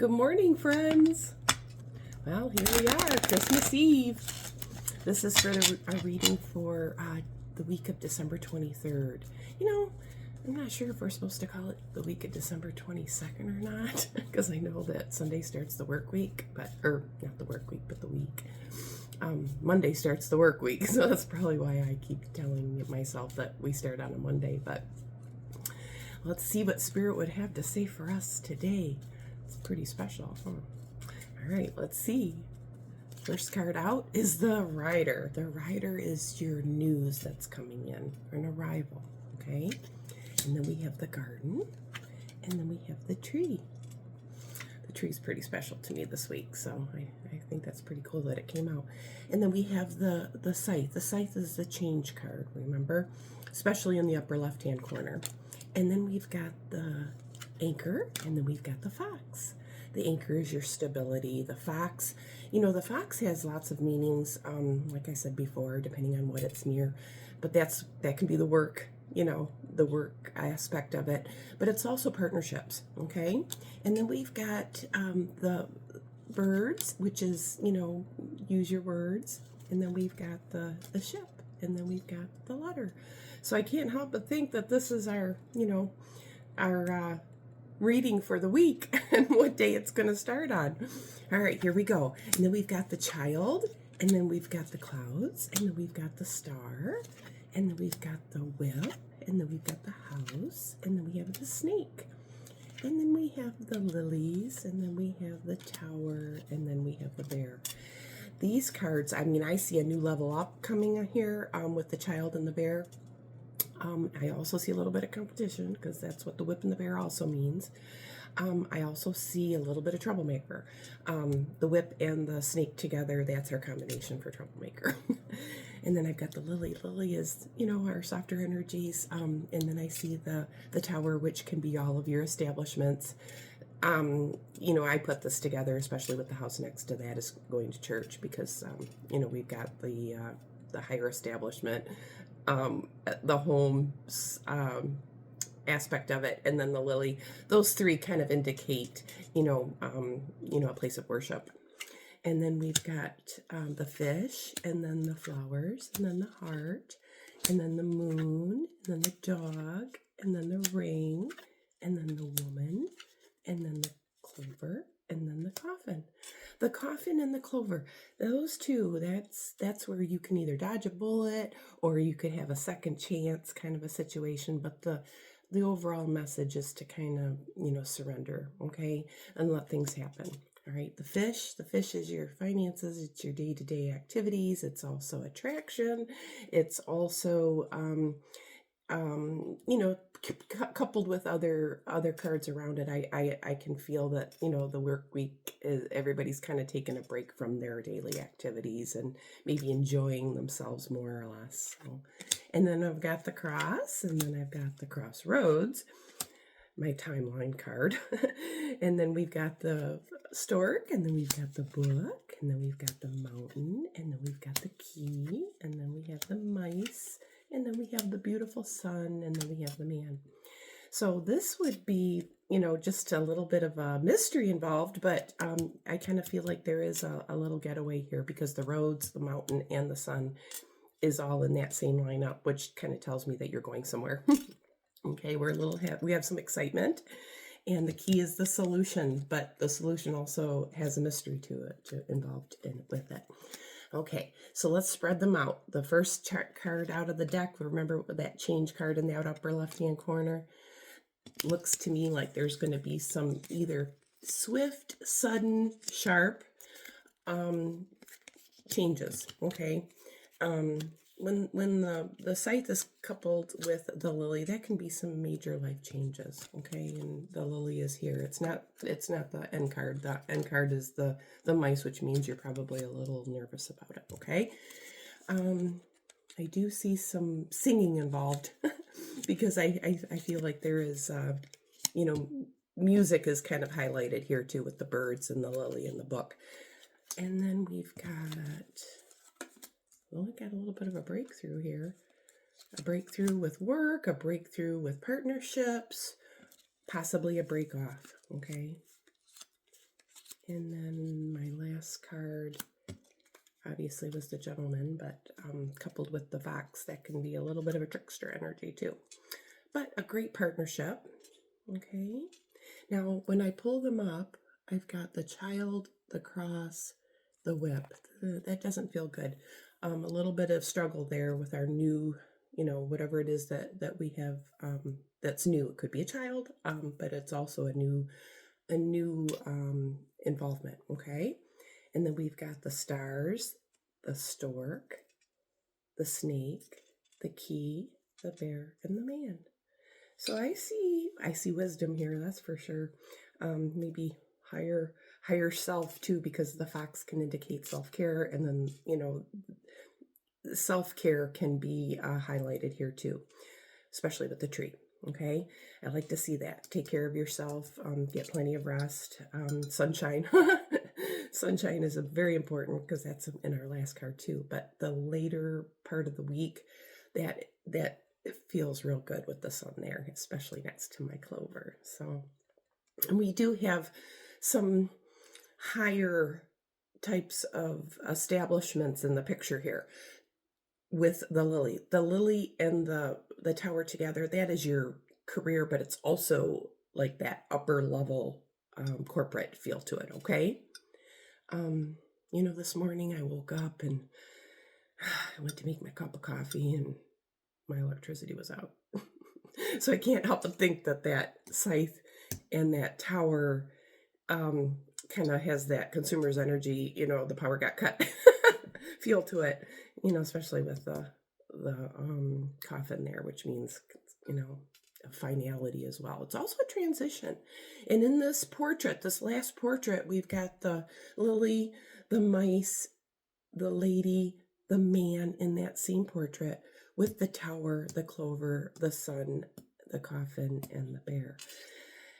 Good morning, friends. Well, here we are, Christmas Eve. This is for our reading for the week of December 23rd. I'm not sure if we're supposed to call it the week of December 22nd or not, because I know that Sunday starts the work week, or not the work week, but the week. Monday starts the work week, so that's probably why I keep telling myself that we start on a Monday, but let's see what Spirit would have to say for us today. It's pretty special, huh? All right, let's see. First card out is the Rider. The Rider is your news that's coming in, an arrival, okay? And then we have the Garden, and then we have the Tree. The tree's pretty special to me this week, so I think that's pretty cool that it came out. And then we have the Scythe. The Scythe is the change card, remember? Especially in the upper left-hand corner. And then we've got the Anchor, and then we've got the Fox. The Anchor is your stability. The Fox, the Fox has lots of meanings, like I said before, depending on what it's near. But that can be the work, the work aspect of it. But it's also partnerships, okay? And then we've got the Birds, which is, use your words. And then we've got the Ship. And then we've got the Letter. So I can't help but think that this is our reading for the week and what day it's going to start on. All right, here we go. And then we've got the Child, and then we've got the Clouds, and then we've got the Star, and then we've got the Whip, and then we've got the House, and then we have the Snake, and then we have the Lilies, and then we have the Tower, and then we have the Bear. These cards, I see a new level up coming here with the Child and the Bear. I also see a little bit of competition, because that's what the Whip and the Bear also means. I also see a little bit of troublemaker. The Whip and the Snake together, that's our combination for troublemaker. And then I've got the Lily. Lily is, our softer energies. And then I see the Tower, which can be all of your establishments. I put this together, especially with the house next to that is going to church, because, we've got the higher establishment, the home aspect of it, and then the Lily. Those three kind of indicate, a place of worship. And then we've got the Fish, and then the Flowers, and then the Heart, and then the Moon, and then the Dog, and then the Ring, and then the Woman, and then the Clover, and then the Coffin. The Coffin and the Clover, those two, that's where you can either dodge a bullet or you could have a second chance kind of a situation. But the overall message is to kind of, surrender, okay, and let things happen. All right, the fish is your finances, it's your day-to-day activities, it's also attraction, it's also coupled with other cards around it, I can feel that, the work week is everybody's kind of taking a break from their daily activities and maybe enjoying themselves more or less. So, and then I've got the Cross, and then I've got the Crossroads, my timeline card. And then we've got the Stork, and then we've got the Book, and then we've got the Mountain, and then we've got the Key, and then we have the Mice, and then we have the beautiful Sun, and then we have the Man. So this would be, just a little bit of a mystery involved, but I kind of feel like there is a little getaway here, because the Roads, the Mountain, and the Sun is all in that same lineup, which kind of tells me that you're going somewhere. Okay, we have some excitement, and the Key is the solution, but the solution also has a mystery to it, involved with it. Okay, so let's spread them out. The first card out of the deck, remember that change card in the upper left-hand corner, looks to me like there's going to be some either swift, sudden, sharp changes, okay? When the Scythe is coupled with the Lily, that can be some major life changes, okay? And the Lily is here. It's not the end card. The end card is the Mice, which means you're probably a little nervous about it, okay? I do see some singing involved because I feel like there is, music is kind of highlighted here too, with the Birds and the Lily and the Book. And then we've got a little bit of a breakthrough here. A breakthrough with work, a breakthrough with partnerships, possibly a break off, okay? And then my last card obviously was the gentleman, but coupled with the fox, that can be a little bit of a trickster energy too. But a great partnership. Okay. Now, when I pull them up, I've got the child, the cross, the whip. That doesn't feel good. A little bit of struggle there with our new, whatever it is that we have that's new. It could be a child, but it's also a new involvement. Okay. And then we've got the stars, the stork, the snake, the key, the bear, and the man. So I see wisdom here, that's for sure. Maybe higher self too, because the fox can indicate self-care, and then self-care can be highlighted here too, especially with the tree. Okay, I like to see that. Take care of yourself, get plenty of rest, sunshine. Sunshine is very important because that's in our last card too. But the later part of the week, that it feels real good with the sun there, especially next to my clover. So, and we do have some higher types of establishments in the picture here with the lily and the tower together. That is your career, but it's also like that upper level corporate feel to it. Okay. This morning I woke up and I went to make my cup of coffee and my electricity was out. So I can't help but think that scythe and that tower kind of has that consumer's energy, the power got cut feel to it, especially with the coffin there, which means, a finality as well. It's also a transition. And in this portrait, this last portrait, we've got the lily, the mice, the lady, the man in that same portrait with the tower, the clover, the sun, the coffin, and the bear.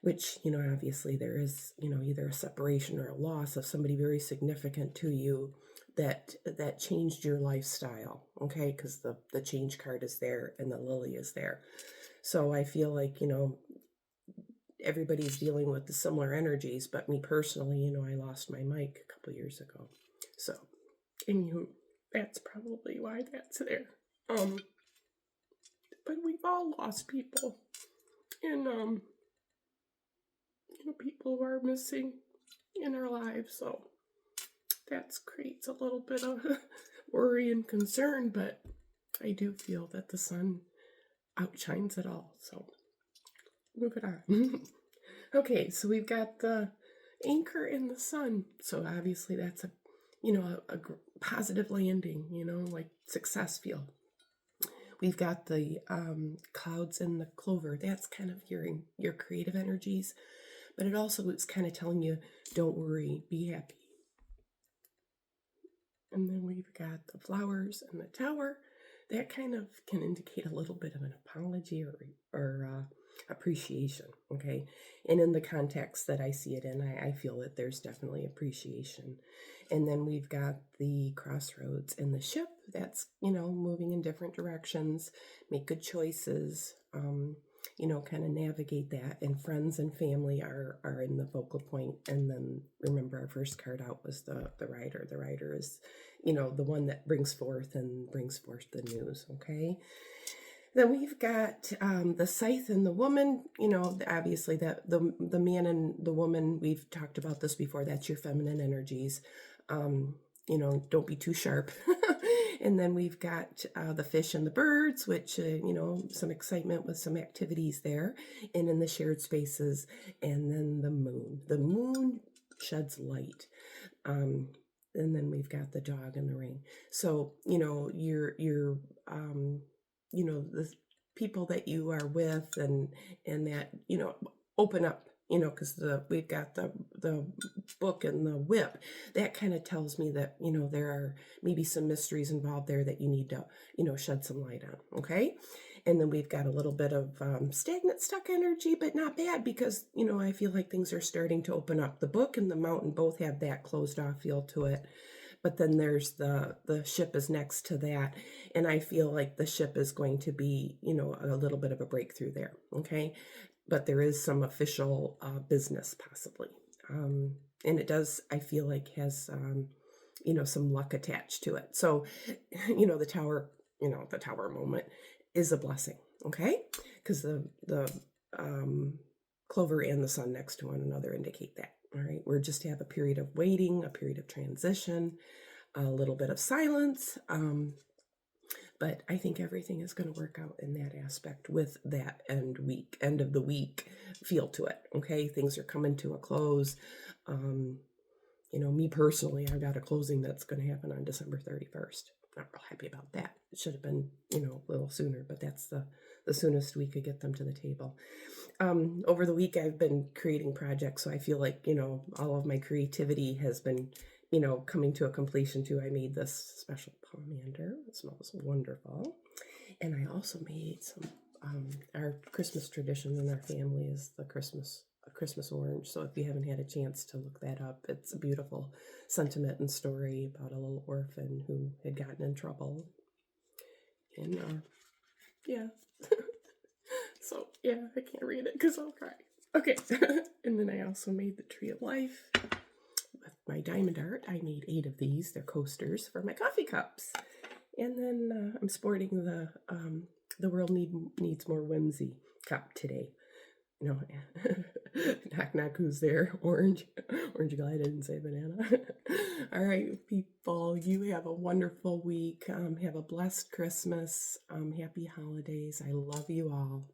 Which, obviously there is, either a separation or a loss of somebody very significant to you that changed your lifestyle, okay? Because the change card is there and the lily is there. So I feel like, everybody's dealing with the similar energies, but me personally, I lost my mic a couple years ago. So, anywho, that's probably why that's there. But we've all lost people. And, people who are missing in our lives, so that creates a little bit of worry and concern, but I do feel that the sun outshines it all, so move it on. Okay, so we've got the anchor in the sun, so obviously that's a positive landing, like success feel. We've got the clouds and the clover. That's kind of your creative energies. But it also is kind of telling you, don't worry, be happy. And then we've got the flowers and the tower. That kind of can indicate a little bit of an apology or appreciation, okay? And in the context that I see it in, I feel that there's definitely appreciation. And then we've got the crossroads and the ship. That's, moving in different directions, make good choices, kind of navigate that. And friends and family are in the focal point. And then remember, our first card out was the rider. The rider is, the one that brings forth the news. Okay. Then we've got the scythe and the woman. Obviously that the man and the woman, we've talked about this before. That's your feminine energies. Don't be too sharp. And then we've got the fish and the birds, which, some excitement with some activities there. And in the shared spaces. And then the moon. The moon sheds light. And then we've got the dog in the ring. So, you're the people that you are with and that, open up. Because we've got the book and the whip. That kind of tells me that, there are maybe some mysteries involved there that you need to, shed some light on. Okay. And then we've got a little bit of stagnant, stuck energy, but not bad because, I feel like things are starting to open up. The book and the mountain both have that closed off feel to it. But then there's the ship is next to that. And I feel like the ship is going to be, a little bit of a breakthrough there. Okay. But there is some official business possibly. And it does, I feel like, has, you know, some luck attached to it. So, you know, the tower moment is a blessing, okay? Because the clover and the sun next to one another indicate that. All right, we're just to have a period of waiting, a period of transition, a little bit of silence. But I think everything is going to work out in that aspect with that end of the week feel to it. Okay, things are coming to a close. You know, me personally, I've got a closing that's going to happen on December 31st. Not real happy about that. It should have been, you know, a little sooner, but that's the soonest we could get them to the table. Over the week, I've been creating projects, so I feel like, you know, all of my creativity has been, you know, coming to a completion too. I made this special pomander. It smells wonderful. And I also made some, our Christmas tradition in our family is a Christmas orange. So if you haven't had a chance to look that up, it's a beautiful sentiment and story about a little orphan who had gotten in trouble. And yeah. So yeah, I can't read it because I'll cry. Okay. And then I also made the Tree of Life with my diamond art. I made 8 of these. They're coasters for my coffee cups. And then I'm sporting the World Needs More Whimsy cup today. You know, knock knock, who's there? Orange Glide, I didn't say banana. All right, people, you have a wonderful week. Have a blessed Christmas. Happy holidays. I love you all.